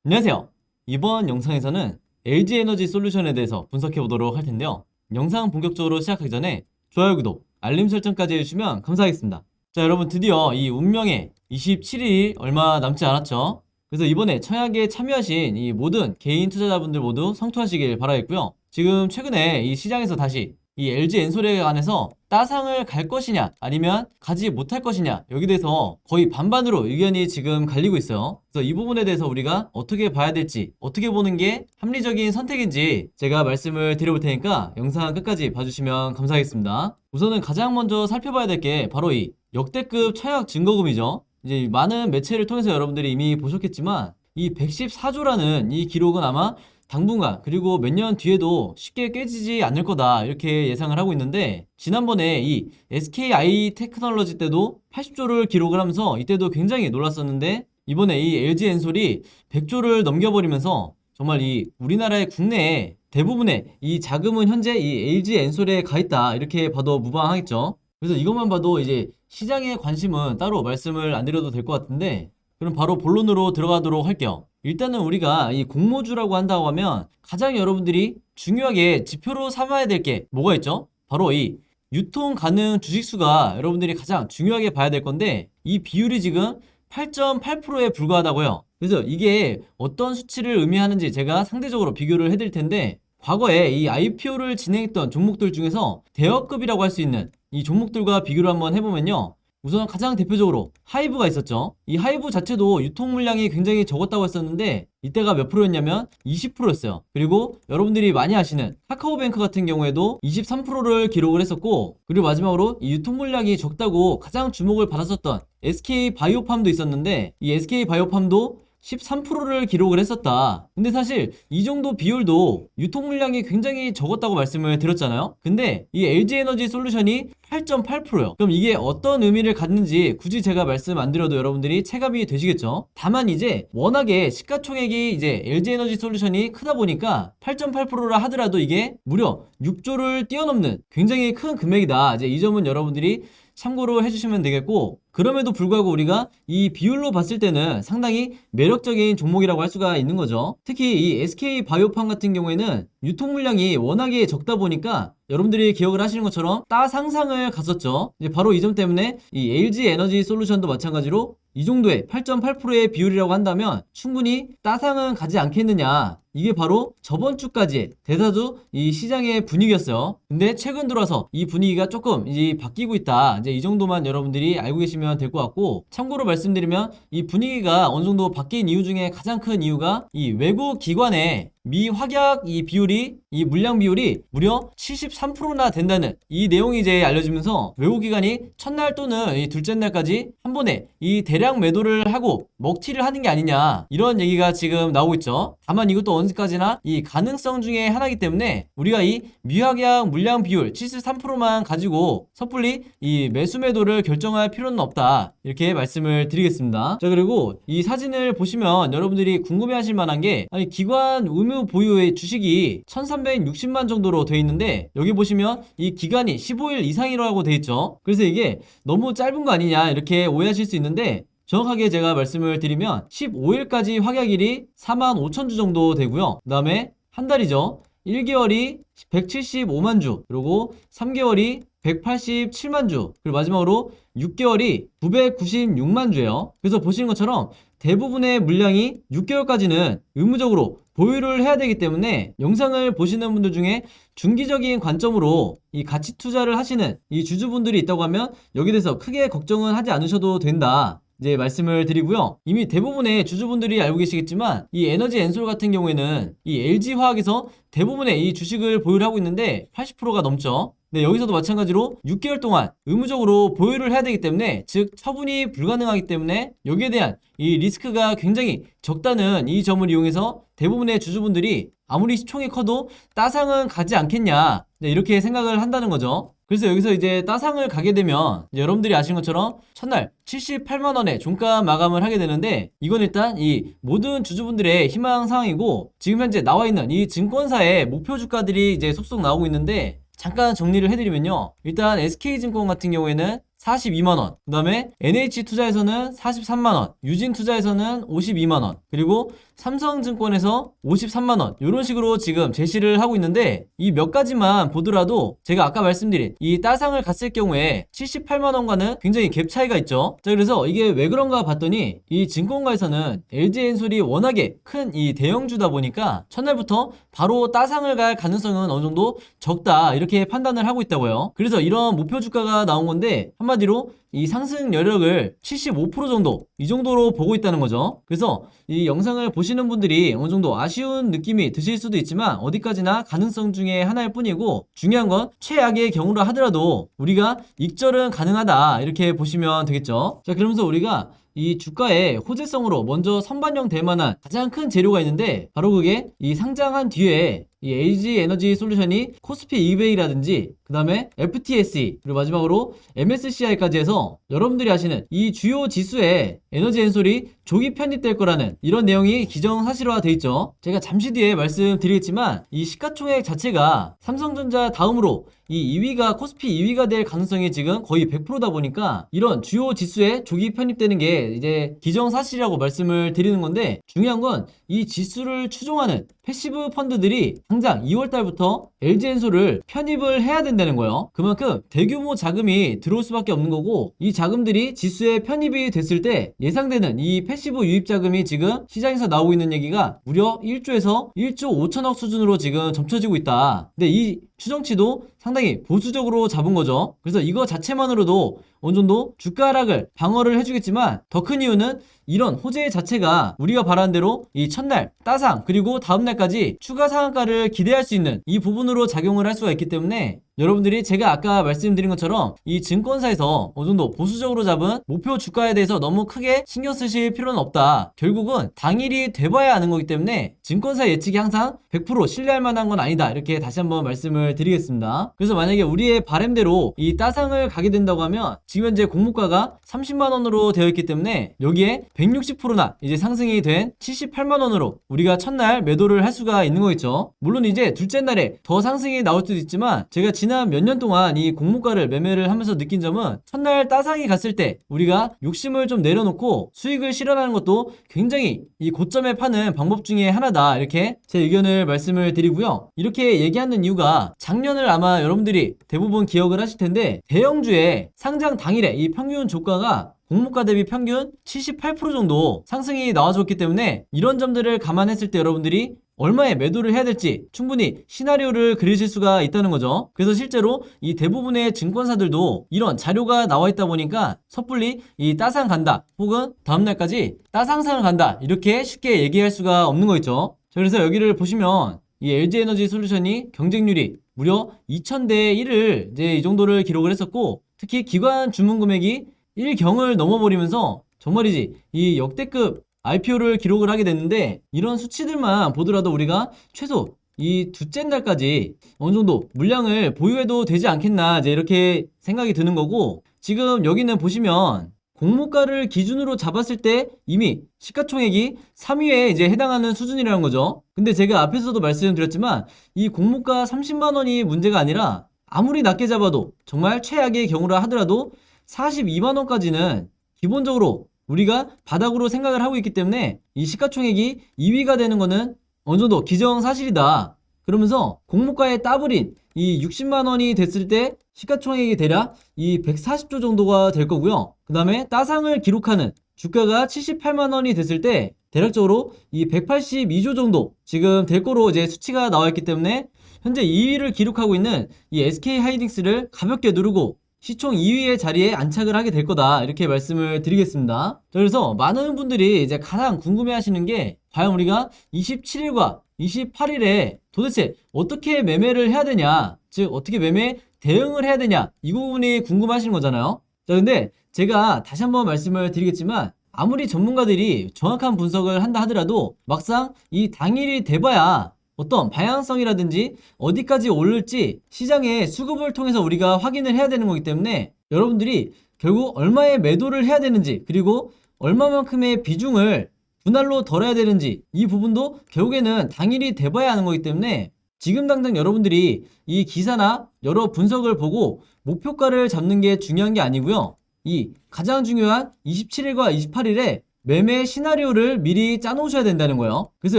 안녕하세요. 이번 영상에서는 LG에너지 솔루션에 대해서 분석해 보도록 할 텐데요. 영상 본격적으로 시작하기 전에 좋아요, 구독, 알림 설정까지 해주시면 감사하겠습니다. 자, 여러분 드디어 이 운명의 27일이 얼마 남지 않았죠. 그래서 이번에 청약에 참여하신 이 모든 개인 투자자분들 모두 성투하시길 바라겠고요. 지금 최근에 이 시장에서 다시 이 LG 엔솔에 관해서 따상을 갈 것이냐 아니면 가지 못할 것이냐, 여기 대해서 거의 반반으로 의견이 지금 갈리고 있어요. 그래서 이 부분에 대해서 우리가 어떻게 봐야 될지, 어떻게 보는 게 합리적인 선택인지 제가 말씀을 드려볼 테니까 영상 끝까지 봐주시면 감사하겠습니다. 우선은 가장 먼저 살펴봐야 될 게 바로 이 역대급 청약 증거금이죠. 이제 많은 매체를 통해서 여러분들이 이미 보셨겠지만 이 114조라는 이 기록은 아마 당분간 그리고 몇 년 뒤에도 쉽게 깨지지 않을 거다, 이렇게 예상을 하고 있는데, 지난번에 이 SKI 테크놀로지 때도 80조를 기록을 하면서 이때도 굉장히 놀랐었는데, 이번에 이 LG 엔솔이 100조를 넘겨버리면서 정말 이 우리나라의 국내에 대부분의 이 자금은 현재 이 LG 엔솔에 가 있다, 이렇게 봐도 무방하겠죠. 그래서 이것만 봐도 이제 시장의 관심은 따로 말씀을 안 드려도 될 것 같은데, 그럼 바로 본론으로 들어가도록 할게요. 일단은 우리가 이 공모주라고 한다고 하면 가장 여러분들이 중요하게 지표로 삼아야 될 게 뭐가 있죠? 바로 이 유통 가능 주식수가 여러분들이 가장 중요하게 봐야 될 건데, 이 비율이 지금 8.8%에 불과하다고요. 그래서 이게 어떤 수치를 의미하는지 제가 상대적으로 비교를 해드릴 텐데, 과거에 이 IPO를 진행했던 종목들 중에서 대여급이라고 할 수 있는 이 종목들과 비교를 한번 해보면요, 우선 가장 대표적으로 하이브가 있었죠. 이 하이브 자체도 유통 물량이 굉장히 적었다고 했었는데 이때가 몇 프로였냐면 20%였어요. 그리고 여러분들이 많이 아시는 카카오뱅크 같은 경우에도 23%를 기록을 했었고, 그리고 마지막으로 이 유통 물량이 적다고 가장 주목을 받았었던 SK바이오팜도 있었는데, 이 SK바이오팜도 13%를 기록을 했었다. 근데 사실 이 정도 비율도 유통 물량이 굉장히 적었다고 말씀을 드렸잖아요. 근데 이 LG에너지 솔루션이 8.8%요. 그럼 이게 어떤 의미를 갖는지 굳이 제가 말씀 안 드려도 여러분들이 체감이 되시겠죠. 다만 이제 워낙에 시가총액이 이제 LG에너지 솔루션이 크다 보니까 8.8%라 하더라도 이게 무려 6조를 뛰어넘는 굉장히 큰 금액이다. 이제 이 점은 여러분들이 참고로 해주시면 되겠고, 그럼에도 불구하고 우리가 이 비율로 봤을 때는 상당히 매력적인 종목이라고 할 수가 있는 거죠. 특히 이 SK바이오팜 같은 경우에는 유통 물량이 워낙에 적다 보니까 여러분들이 기억을 하시는 것처럼 따상상을 갔었죠. 이제 바로 이 점 때문에 이 LG 에너지 솔루션도 마찬가지로 이 정도의 8.8%의 비율이라고 한다면 충분히 따상은 가지 않겠느냐, 이게 바로 저번 주까지의 대다수 이 시장의 분위기였어요. 근데 최근 들어서 이 분위기가 조금 이제 바뀌고 있다, 이제 이 정도만 여러분들이 알고 계시면 될 것 같고, 참고로 말씀드리면 이 분위기가 어느 정도 바뀐 이유 중에 가장 큰 이유가 이 외국 기관의 미확약 이 비율이, 이 물량 비율이 무려 73%나 된다는 이 내용이 이제 알려지면서 외국 기관이 첫날 또는 이 둘째 날까지 한 번에 이 대량 매도를 하고 먹튀를 하는 게 아니냐, 이런 얘기가 지금 나오고 있죠. 다만 이것도 언제까지나 이 가능성 중에 하나이기 때문에 우리가 이 미확약 물량 비율 73%만 가지고 섣불리 이 매수 매도를 결정할 필요는 없다, 이렇게 말씀을 드리겠습니다. 자, 그리고 이 사진을 보시면 여러분들이 궁금해하실 만한 게, 아니 기관 의무 보유의 주식이 1360만 정도로 돼 있는데 여기 보시면 이 기간이 15일 이상이라고 돼 있죠. 그래서 이게 너무 짧은 거 아니냐, 이렇게 오해하실 수 있는데, 정확하게 제가 말씀을 드리면 15일까지 확약일이 45,000주 정도 되고요. 그 다음에 한 달이죠. 1개월이 175만 주, 그리고 3개월이 187만 주, 그리고 마지막으로 6개월이 996만 주예요. 그래서 보시는 것처럼 대부분의 물량이 6개월까지는 의무적으로 보유를 해야 되기 때문에, 영상을 보시는 분들 중에 중기적인 관점으로 이 가치 투자를 하시는 이 주주분들이 있다고 하면 여기에 대해서 크게 걱정은 하지 않으셔도 된다, 이제 말씀을 드리고요. 이미 대부분의 주주분들이 알고 계시겠지만 이 에너지 엔솔 같은 경우에는 이 LG화학에서 대부분의 이 주식을 보유를 하고 있는데 80%가 넘죠. 네, 여기서도 마찬가지로 6개월 동안 의무적으로 보유를 해야 되기 때문에, 즉 처분이 불가능하기 때문에 여기에 대한 이 리스크가 굉장히 적다는 이 점을 이용해서 대부분의 주주분들이 아무리 시총이 커도 따상은 가지 않겠냐, 네, 이렇게 생각을 한다는 거죠. 그래서 여기서 이제 따상을 가게 되면 여러분들이 아시는 것처럼 첫날 78만원에 종가 마감을 하게 되는데, 이건 일단 이 모든 주주분들의 희망 사항이고, 지금 현재 나와 있는 이 증권사의 목표 주가들이 이제 속속 나오고 있는데, 잠깐 정리를 해드리면요, 일단 SK증권 같은 경우에는 42만원, 그 다음에 NH투자에서는 43만원, 유진투자에서는 52만원, 그리고 삼성증권에서 53만원, 이런 식으로 지금 제시를 하고 있는데, 이 몇 가지만 보더라도 제가 아까 말씀드린 이 따상을 갔을 경우에 78만원과는 굉장히 갭 차이가 있죠. 자, 그래서 이게 왜 그런가 봤더니 이 증권가에서는 LG엔솔이 워낙에 큰 이 대형주다 보니까 첫날부터 바로 따상을 갈 가능성은 어느 정도 적다, 이렇게 판단을 하고 있다고요. 그래서 이런 목표 주가가 나온 건데, 한마디로 이 상승 여력을 75% 정도, 이 정도로 보고 있다는 거죠. 그래서 이 영상을 보시는 분들이 어느 정도 아쉬운 느낌이 드실 수도 있지만 어디까지나 가능성 중에 하나일 뿐이고, 중요한 건 최악의 경우라 하더라도 우리가 익절은 가능하다, 이렇게 보시면 되겠죠. 자, 그러면서 우리가 이 주가의 호재성으로 먼저 선반영 될 만한 가장 큰 재료가 있는데, 바로 그게 이 상장한 뒤에 이 LG에너지 솔루션이 코스피 200이라든지 그 다음에 FTSE, 그리고 마지막으로 MSCI까지 해서 여러분들이 아시는 이 주요 지수에 에너지엔솔이 조기 편입될 거라는 이런 내용이 기정사실화 돼 있죠. 제가 잠시 뒤에 말씀드리겠지만 이 시가총액 자체가 삼성전자 다음으로 이 2위가 코스피 2위가 될 가능성이 지금 거의 100%다 보니까 이런 주요 지수에 조기 편입되는 게 이제 기정사실이라고 말씀을 드리는 건데, 중요한 건 이 지수를 추종하는 패시브 펀드들이 당장 2월달부터 LG엔솔을 편입을 해야 된다는 거예요. 그만큼 대규모 자금이 들어올 수밖에 없는 거고, 이 자금들이 지수에 편입이 됐을 때 예상되는 이 패시브 유입 자금이 지금 시장에서 나오고 있는 얘기가 무려 1조에서 1조 5천억 수준으로 지금 점쳐지고 있다. 근데 이 추정치도 상당히 보수적으로 잡은 거죠. 그래서 이거 자체만으로도 어느 정도 주가 하락을 방어를 해주겠지만, 더 큰 이유는 이런 호재 자체가 우리가 바라는 대로 이 첫날 따상 그리고 다음날까지 추가 상한가를 기대할 수 있는 이 부분으로 작용을 할 수가 있기 때문에, 여러분들이 제가 아까 말씀드린 것처럼 이 증권사에서 어느 정도 보수적으로 잡은 목표 주가에 대해서 너무 크게 신경 쓰실 필요는 없다. 결국은 당일이 돼봐야 아는 거기 때문에 증권사 예측이 항상 100% 신뢰할 만한 건 아니다, 이렇게 다시 한번 말씀을 드리겠습니다. 그래서 만약에 우리의 바램대로 이 따상을 가게 된다고 하면 지금 현재 공모가가 30만원으로 되어 있기 때문에 여기에 160%나 이제 상승이 된 78만원으로 우리가 첫날 매도를 할 수가 있는 거겠죠. 물론 이제 둘째 날에 더 상승이 나올 수도 있지만, 제가 지난 몇 년 동안 이 공모가를 매매를 하면서 느낀 점은, 첫날 따상이 갔을 때 우리가 욕심을 좀 내려놓고 수익을 실현하는 것도 굉장히 이 고점에 파는 방법 중에 하나다, 이렇게 제 의견을 말씀을 드리고요. 이렇게 얘기하는 이유가, 작년을 아마 여러분들이 대부분 기억을 하실 텐데, 대형주의 상장 당일에 이 평균 주가가 공모가 대비 평균 78% 정도 상승이 나와줬기 때문에, 이런 점들을 감안했을 때 여러분들이 얼마에 매도를 해야 될지 충분히 시나리오를 그리실 수가 있다는 거죠. 그래서 실제로 이 대부분의 증권사들도 이런 자료가 나와 있다 보니까 섣불리 이 따상 간다 혹은 다음날까지 따상상을 간다, 이렇게 쉽게 얘기할 수가 없는 거 있죠. 자, 그래서 여기를 보시면 이 LG에너지 솔루션이 경쟁률이 무려 2000대 1을 이제 이 정도를 기록을 했었고, 특히 기관 주문 금액이 1경을 넘어버리면서 정말이지 이 역대급 IPO를 기록을 하게 됐는데, 이런 수치들만 보더라도 우리가 최소 이 둘째 날까지 어느 정도 물량을 보유해도 되지 않겠나, 이제 이렇게 생각이 드는 거고, 지금 여기는 보시면 공모가를 기준으로 잡았을 때 이미 시가총액이 3위에 이제 해당하는 수준이라는 거죠. 근데 제가 앞에서도 말씀드렸지만 이 공모가 30만원이 문제가 아니라, 아무리 낮게 잡아도 정말 최악의 경우라 하더라도 42만원까지는 기본적으로 우리가 바닥으로 생각을 하고 있기 때문에, 이 시가총액이 2위가 되는 거는 어느 정도 기정사실이다. 그러면서 공모가의 더블인 이 60만원이 됐을 때 시가총액이 대략 이 140조 정도가 될 거고요. 그 다음에 따상을 기록하는 주가가 78만원이 됐을 때 대략적으로 이 182조 정도 지금 될 거로 이제 수치가 나와 있기 때문에, 현재 2위를 기록하고 있는 이 SK하이닉스를 가볍게 누르고 시총 2위의 자리에 안착을 하게 될 거다, 이렇게 말씀을 드리겠습니다. 자, 그래서 많은 분들이 이제 가장 궁금해 하시는 게, 과연 우리가 27일과 28일에 도대체 어떻게 매매를 해야 되냐, 즉 어떻게 매매 대응을 해야 되냐, 이 부분이 궁금하시는 거잖아요. 자, 근데 제가 다시 한번 말씀을 드리겠지만, 아무리 전문가들이 정확한 분석을 한다 하더라도 막상 이 당일이 돼봐야 어떤 방향성이라든지 어디까지 오를지 시장의 수급을 통해서 우리가 확인을 해야 되는 거기 때문에, 여러분들이 결국 얼마의 매도를 해야 되는지, 그리고 얼마만큼의 비중을 분할로 덜어야 되는지, 이 부분도 결국에는 당일이 돼봐야 하는 거기 때문에, 지금 당장 여러분들이 이 기사나 여러 분석을 보고 목표가를 잡는 게 중요한 게 아니고요. 이 가장 중요한 27일과 28일에 매매 시나리오를 미리 짜놓으셔야 된다는 거예요. 그래서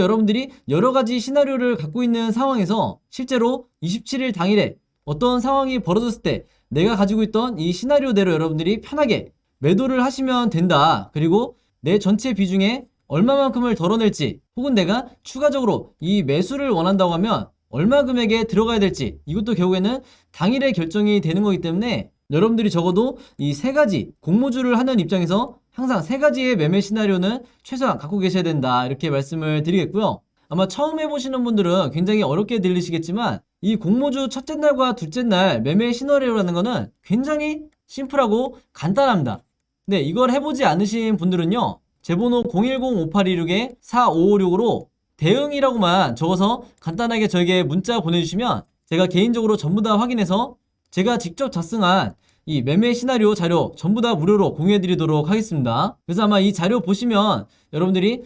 여러분들이 여러 가지 시나리오를 갖고 있는 상황에서 실제로 27일 당일에 어떤 상황이 벌어졌을 때 내가 가지고 있던 이 시나리오대로 여러분들이 편하게 매도를 하시면 된다. 그리고 내 전체 비중에 얼마만큼을 덜어낼지, 혹은 내가 추가적으로 이 매수를 원한다고 하면 얼마 금액에 들어가야 될지, 이것도 결국에는 당일에 결정이 되는 거기 때문에 여러분들이 적어도 이 세 가지 공모주를 하는 입장에서 항상 세 가지의 매매 시나리오는 최소한 갖고 계셔야 된다, 이렇게 말씀을 드리겠고요. 아마 처음 해보시는 분들은 굉장히 어렵게 들리시겠지만 이 공모주 첫째 날과 둘째 날 매매 시나리오라는 거는 굉장히 심플하고 간단합니다. 네, 이걸 해보지 않으신 분들은요, 제 번호 010-5826-4556으로 대응이라고만 적어서 간단하게 저에게 문자 보내주시면 제가 개인적으로 전부 다 확인해서 제가 직접 작성한 이 매매 시나리오 자료 전부 다 무료로 공유해드리도록 하겠습니다. 그래서 아마 이 자료 보시면 여러분들이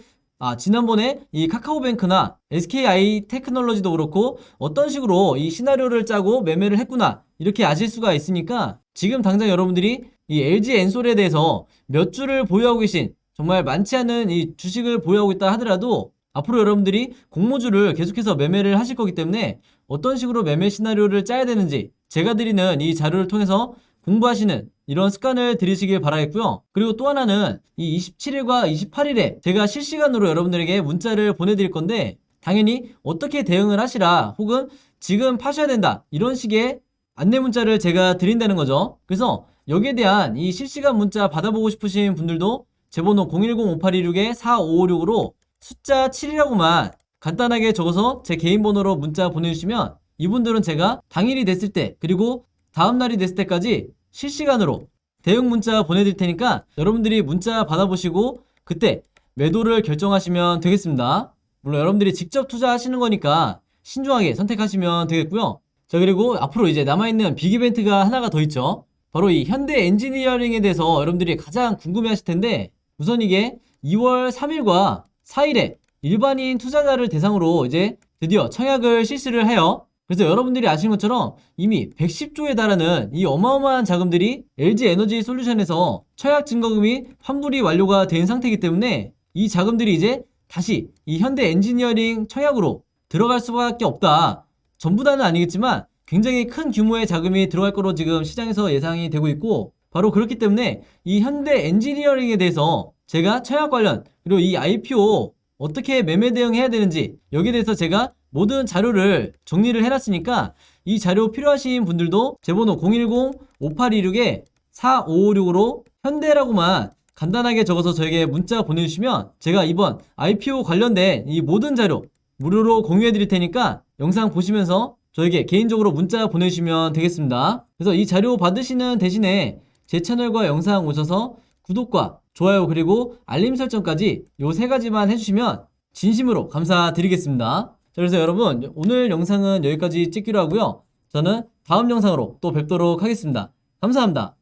지난번에 이 카카오뱅크나 SKI 테크놀로지도 그렇고 어떤 식으로 이 시나리오를 짜고 매매를 했구나, 이렇게 아실 수가 있으니까 지금 당장 여러분들이 이 LG 엔솔에 대해서 몇 주를 보유하고 계신, 정말 많지 않은 이 주식을 보유하고 있다 하더라도 앞으로 여러분들이 공모주를 계속해서 매매를 하실 거기 때문에 어떤 식으로 매매 시나리오를 짜야 되는지 제가 드리는 이 자료를 통해서 공부하시는 이런 습관을 들이시길 바라겠고요. 그리고 또 하나는 이 27일과 28일에 제가 실시간으로 여러분들에게 문자를 보내드릴 건데, 당연히 어떻게 대응을 하시라, 혹은 지금 파셔야 된다, 이런 식의 안내 문자를 제가 드린다는 거죠. 그래서 여기에 대한 이 실시간 문자 받아보고 싶으신 분들도 제 번호 010-5826-4556으로 숫자 7이라고만 간단하게 적어서 제 개인 번호로 문자 보내주시면 이분들은 제가 당일이 됐을 때, 그리고 다음날이 됐을 때까지 실시간으로 대응 문자 보내드릴 테니까 여러분들이 문자 받아보시고 그때 매도를 결정하시면 되겠습니다. 물론 여러분들이 직접 투자하시는 거니까 신중하게 선택하시면 되겠고요. 자, 그리고 앞으로 이제 남아있는 빅 이벤트가 하나가 더 있죠. 바로 이 현대 엔지니어링에 대해서 여러분들이 가장 궁금해 하실 텐데, 우선 이게 2월 3일과 4일에 일반인 투자자를 대상으로 이제 드디어 청약을 실시를 해요. 그래서 여러분들이 아시는 것처럼 이미 110조에 달하는 이 어마어마한 자금들이 LG 에너지 솔루션에서 청약 증거금이 환불이 완료가 된 상태이기 때문에 이 자금들이 이제 다시 이 현대 엔지니어링 청약으로 들어갈 수밖에 없다. 전부 다는 아니겠지만 굉장히 큰 규모의 자금이 들어갈 거로 지금 시장에서 예상이 되고 있고, 바로 그렇기 때문에 이 현대 엔지니어링에 대해서 제가 청약 관련, 그리고 이 IPO 어떻게 매매 대응해야 되는지 여기에 대해서 제가 모든 자료를 정리를 해놨으니까 이 자료 필요하신 분들도 제 번호 010-5826-4556으로 현대라고만 간단하게 적어서 저에게 문자 보내주시면 제가 이번 IPO 관련된 이 모든 자료 무료로 공유해 드릴 테니까 영상 보시면서 저에게 개인적으로 문자 보내주시면 되겠습니다. 그래서 이 자료 받으시는 대신에 제 채널과 영상 오셔서 구독과 좋아요 그리고 알림 설정까지 요 세 가지만 해주시면 진심으로 감사드리겠습니다. 자, 그래서 여러분 오늘 영상은 여기까지 찍기로 하고요. 저는 다음 영상으로 또 뵙도록 하겠습니다. 감사합니다.